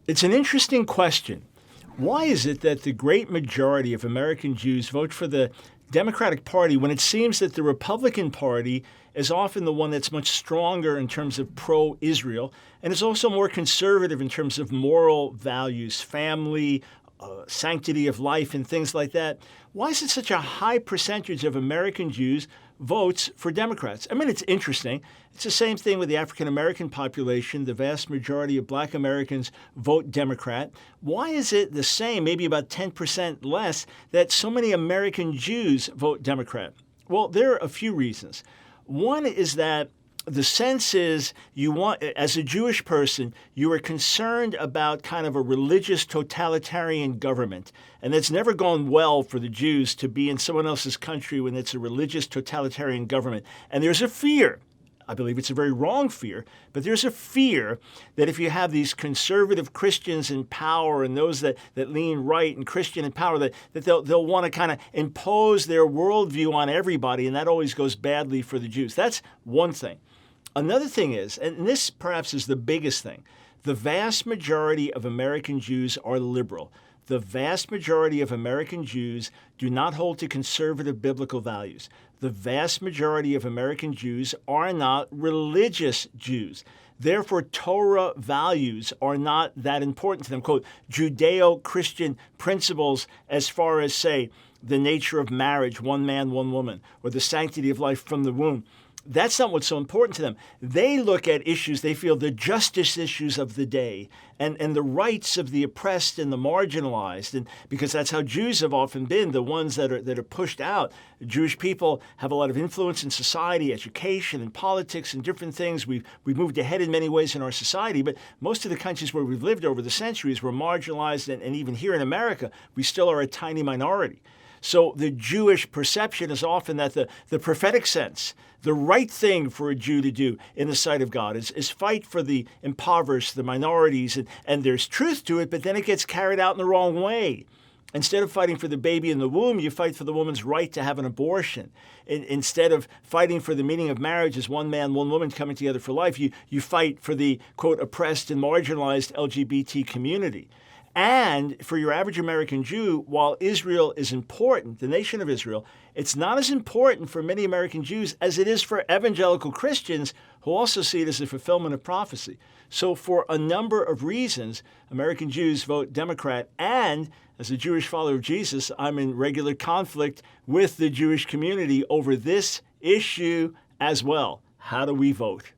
It's an interesting question. Why is it that the great majority of American Jews vote for the Democratic Party when it seems that the Republican Party is often the one that's much stronger in terms of pro-Israel and is also more conservative in terms of moral values, family, sanctity of life, and things like that? Why is it such a high percentage of American Jews votes for Democrats? I mean, it's interesting. It's the same thing with the African American population. The vast majority of Black Americans vote Democrat. Why is it the same, maybe about 10% less, that so many American Jews vote Democrat? Well, there are a few reasons. One is that the sense is as a Jewish person, you are concerned about kind of a religious totalitarian government. And it's never gone well for the Jews to be in someone else's country when it's a religious totalitarian government. And there's a fear. I believe it's a very wrong fear, but there's a fear that if you have these conservative Christians in power and those that lean right and Christian in power, that they'll want to kind of impose their worldview on everybody, and that always goes badly for the Jews. That's one thing. Another thing is, and this perhaps is the biggest thing, the vast majority of American Jews are liberal. The vast majority of American Jews do not hold to conservative biblical values. The vast majority of American Jews are not religious Jews. Therefore, Torah values are not that important to them. Quote, Judeo-Christian principles as far as, say, the nature of marriage, one man, one woman, or the sanctity of life from the womb. That's not what's so important to them. They look at issues, they feel the justice issues of the day and the rights of the oppressed and the marginalized. And because that's how Jews have often been, the ones that are pushed out. Jewish people have a lot of influence in society, education and politics and different things. We've moved ahead in many ways in our society, but most of the countries where we've lived over the centuries were marginalized, and even here in America, we still are a tiny minority. So the Jewish perception is often that the prophetic sense, the right thing for a Jew to do in the sight of God is fight for the impoverished, the minorities, and there's truth to it, but then it gets carried out in the wrong way. Instead of fighting for the baby in the womb, you fight for the woman's right to have an abortion. Instead of fighting for the meaning of marriage as one man, one woman coming together for life, you fight for the, quote, oppressed and marginalized LGBT community. And for your average American Jew, while Israel is important, the nation of Israel, it's not as important for many American Jews as it is for evangelical Christians who also see it as a fulfillment of prophecy. So for a number of reasons, American Jews vote Democrat. And as a Jewish follower of Jesus, I'm in regular conflict with the Jewish community over this issue as well. How do we vote?